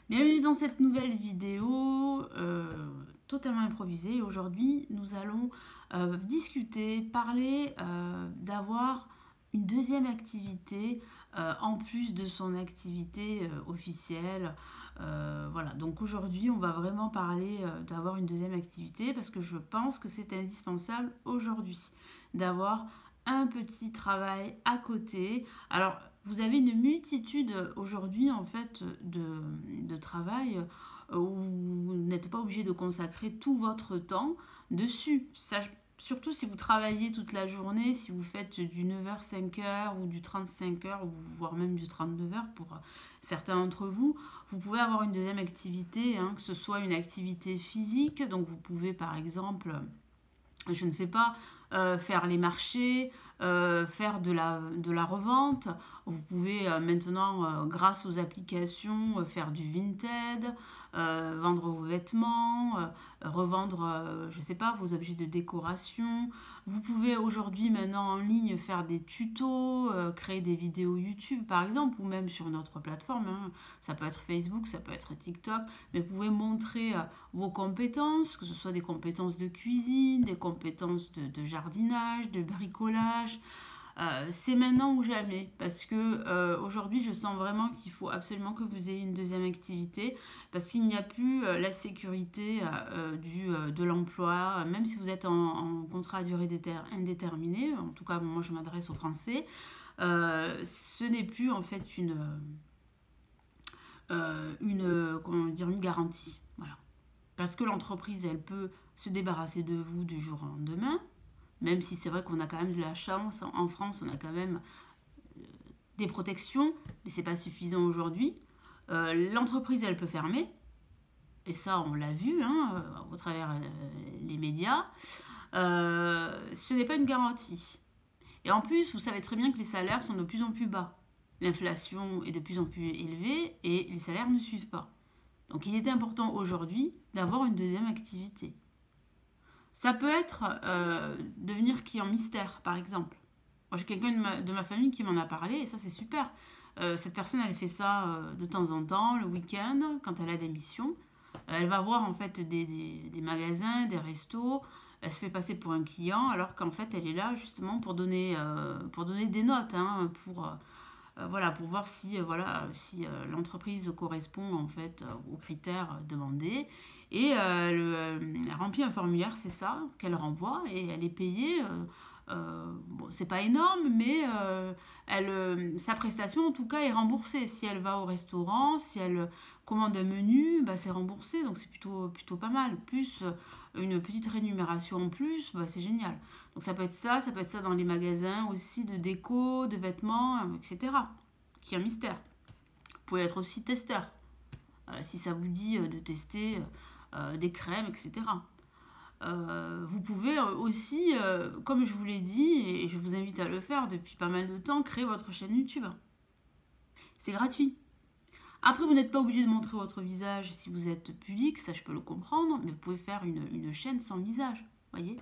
Bienvenue dans cette nouvelle vidéo totalement improvisée. Aujourd'hui, nous allons discuter, parler d'avoir une deuxième activité en plus de son activité officielle. Voilà, donc aujourd'hui, on va vraiment parler d'avoir une deuxième activité parce que je pense que c'est indispensable aujourd'hui d'avoir un petit travail à côté. Alors, vous avez une multitude aujourd'hui en fait de travail où vous n'êtes pas obligé de consacrer tout votre temps dessus. Ça, surtout si vous travaillez toute la journée, si vous faites du 9h 5h ou du 35h ou voire même du 39h pour certains d'entre vous, vous pouvez avoir une deuxième activité, hein, que ce soit une activité physique, donc vous pouvez par exemple je ne sais pas, faire les marchés, faire de la revente. Vous pouvez maintenant, grâce aux applications, faire du Vinted, vendre vos vêtements, revendre, je ne sais pas, vos objets de décoration. Vous pouvez aujourd'hui maintenant en ligne faire des tutos, créer des vidéos YouTube par exemple, ou même sur une autre plateforme, hein. Ça peut être Facebook, ça peut être TikTok, mais vous pouvez montrer vos compétences, que ce soit des compétences de cuisine, des compétences de jardinage, de bricolage. C'est maintenant ou jamais parce que aujourd'hui je sens vraiment qu'il faut absolument que vous ayez une deuxième activité parce qu'il n'y a plus la sécurité de l'emploi, même si vous êtes en contrat à durée indéterminée, en tout cas moi je m'adresse aux Français, ce n'est plus en fait comment dire, une garantie. Voilà. Parce que l'entreprise, elle peut se débarrasser de vous du jour au lendemain, même si c'est vrai qu'on a quand même de la chance. En France, on a quand même des protections, mais c'est pas suffisant aujourd'hui. L'entreprise, elle peut fermer, et ça, on l'a vu hein, au travers les médias. Ce n'est pas une garantie. Et en plus, vous savez très bien que les salaires sont de plus en plus bas. L'inflation est de plus en plus élevée et les salaires ne suivent pas. Donc il est important aujourd'hui d'avoir une deuxième activité. Ça peut être devenir client mystère, par exemple. Moi, j'ai quelqu'un de ma famille qui m'en a parlé et ça, c'est super. Cette personne, elle fait ça de temps en temps, le week-end, quand elle a des missions. Elle va voir en fait des magasins, des restos. Elle se fait passer pour un client alors qu'en fait, elle est là justement pour donner des notes, hein, voilà, pour voir si, si l'entreprise correspond en fait aux critères demandés. Et elle remplit un formulaire, c'est ça, qu'elle renvoie et elle est payée. Bon, c'est pas énorme, mais sa prestation en tout cas est remboursée. Si elle va au restaurant, si elle commande un menu, bah, c'est remboursé, donc c'est plutôt pas mal. Plus une petite rémunération en plus, bah, c'est génial. Donc ça peut être ça dans les magasins aussi de déco, de vêtements, etc. Qui est un mystère. Vous pouvez être aussi testeur, si ça vous dit de tester des crèmes, etc. Vous pouvez aussi, comme je vous l'ai dit, et je vous invite à le faire depuis pas mal de temps, créer votre chaîne YouTube. C'est gratuit. Après, vous n'êtes pas obligé de montrer votre visage si vous êtes public, ça je peux le comprendre, mais vous pouvez faire une chaîne sans visage, voyez,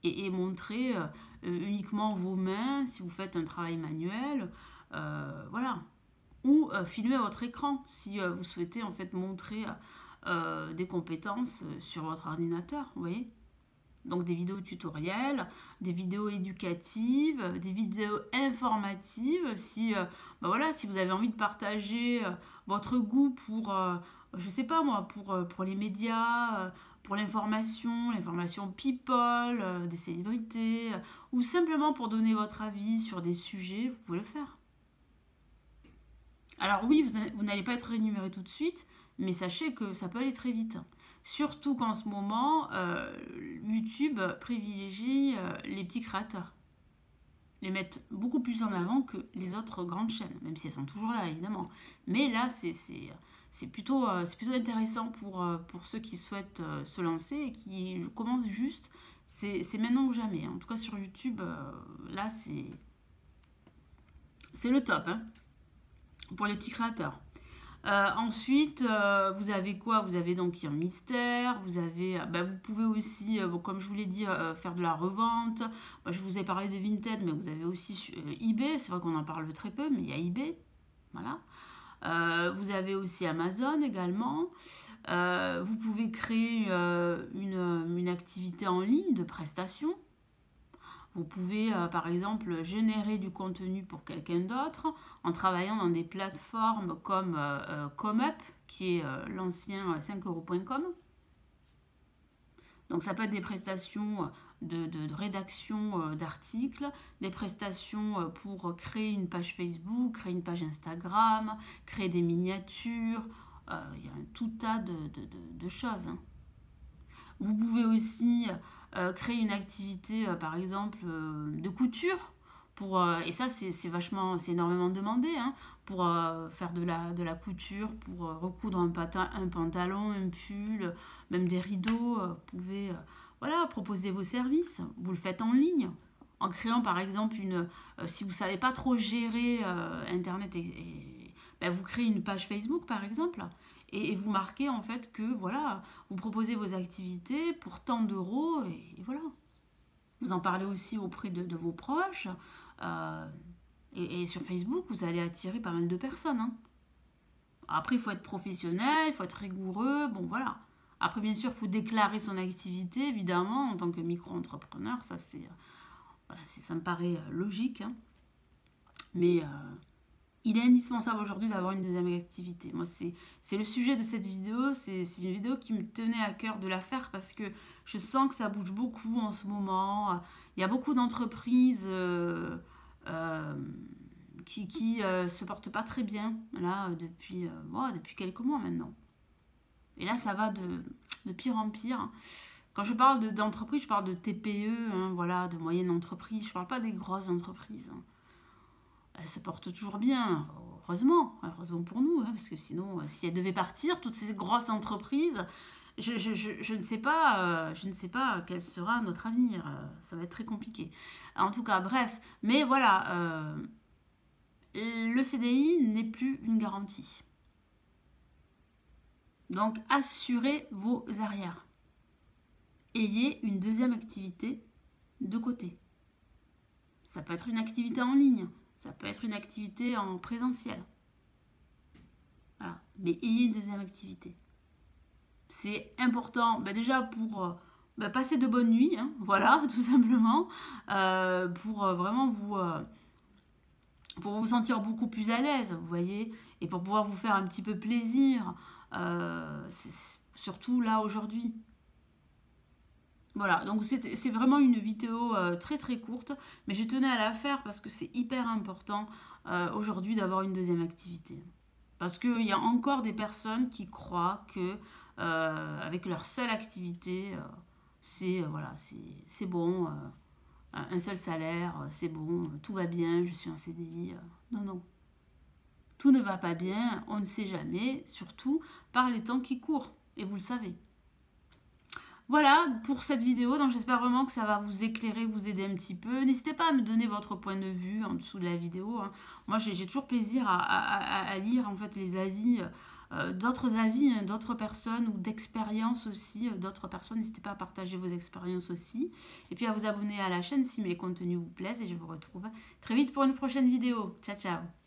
et montrer uniquement vos mains si vous faites un travail manuel, voilà. Ou filmer votre écran si vous souhaitez en fait montrer des compétences sur votre ordinateur, vous voyez. Donc des vidéos tutoriels, des vidéos éducatives, des vidéos informatives. Si, bah voilà, si vous avez envie de partager votre goût pour, je sais pas moi, pour les médias, pour l'information people, des célébrités, ou simplement pour donner votre avis sur des sujets, vous pouvez le faire. Alors oui, vous n'allez pas être rémunéré tout de suite, mais sachez que ça peut aller très vite. Surtout qu'en ce moment, YouTube privilégie les petits créateurs. Les mettent beaucoup plus en avant que les autres grandes chaînes, même si elles sont toujours là, évidemment. Mais là, c'est plutôt intéressant pour ceux qui souhaitent se lancer et qui commencent juste. C'est maintenant ou jamais. En tout cas, sur YouTube, là, c'est le top, hein, pour les petits créateurs. Ensuite, vous avez quoi? Vous avez donc un mystère, vous avez, bah, vous pouvez aussi, bon, comme je vous l'ai dit, faire de la revente. Moi, je vous ai parlé de Vinted, mais vous avez aussi eBay. C'est vrai qu'on en parle très peu, mais il y a eBay, voilà. Vous avez aussi Amazon également. Vous pouvez créer une activité en ligne de prestation. Vous pouvez, par exemple, générer du contenu pour quelqu'un d'autre en travaillant dans des plateformes comme ComeUp, qui est l'ancien 5euros.com. Donc ça peut être des prestations de rédaction d'articles, des prestations pour créer une page Facebook, créer une page Instagram, créer des miniatures. Il y a un tout tas de choses. Hein. Vous pouvez aussi créer une activité, par exemple, de couture. Et ça, c'est énormément demandé, hein, pour faire de la couture, pour recoudre un pantalon, un pull, même des rideaux. Vous pouvez voilà, proposer vos services. Vous le faites en ligne, en créant par exemple si vous ne savez pas trop gérer Internet, ben, vous créez une page Facebook par exemple, et vous marquez en fait que voilà, vous proposez vos activités pour tant d'euros, et voilà. Vous en parlez aussi auprès de vos proches. Et sur Facebook, vous allez attirer pas mal de personnes. Hein. Après, il faut être professionnel, il faut être rigoureux. Bon, voilà. Après, bien sûr, il faut déclarer son activité, évidemment, en tant que micro-entrepreneur. Ça, ça me paraît logique. Hein. Mais il est indispensable aujourd'hui d'avoir une deuxième activité. Moi, c'est le sujet de cette vidéo. C'est une vidéo qui me tenait à cœur de la faire parce que je sens que ça bouge beaucoup en ce moment. Il y a beaucoup d'entreprises qui se portent pas très bien là depuis quelques mois maintenant. Et là, ça va de pire en pire. Quand je parle d'entreprise, je parle de TPE, hein, voilà, de moyennes entreprises. Je ne parle pas des grosses entreprises. Hein. Elles se portent toujours bien, heureusement pour nous, hein, parce que sinon, si elles devaient partir, toutes ces grosses entreprises, je ne sais pas quel sera notre avenir. Ça va être très compliqué. En tout cas, bref. Mais voilà, le CDI n'est plus une garantie. Donc, assurez vos arrières. Ayez une deuxième activité de côté. Ça peut être une activité en ligne. Ça peut être une activité en présentiel. Voilà. Mais ayez une deuxième activité. C'est important, déjà pour passer de bonnes nuits, hein, voilà, tout simplement, pour vraiment pour vous sentir beaucoup plus à l'aise, vous voyez, et pour pouvoir vous faire un petit peu plaisir, surtout là aujourd'hui. Voilà, donc c'est vraiment une vidéo très très courte, mais je tenais à la faire parce que c'est hyper important aujourd'hui d'avoir une deuxième activité. Parce qu'il y a encore des personnes qui croient que avec leur seule activité, c'est bon, un seul salaire, c'est bon, tout va bien, je suis en CDI. Non, non. Tout ne va pas bien, on ne sait jamais, surtout par les temps qui courent, et vous le savez. Voilà pour cette vidéo, donc j'espère vraiment que ça va vous éclairer, vous aider un petit peu. N'hésitez pas à me donner votre point de vue en dessous de la vidéo. Hein. Moi, j'ai toujours plaisir à lire en fait les avis, d'autres avis, hein, d'autres personnes ou d'expériences aussi d'autres personnes. N'hésitez pas à partager vos expériences aussi. Et puis à vous abonner à la chaîne si mes contenus vous plaisent. Et je vous retrouve très vite pour une prochaine vidéo. Ciao, ciao!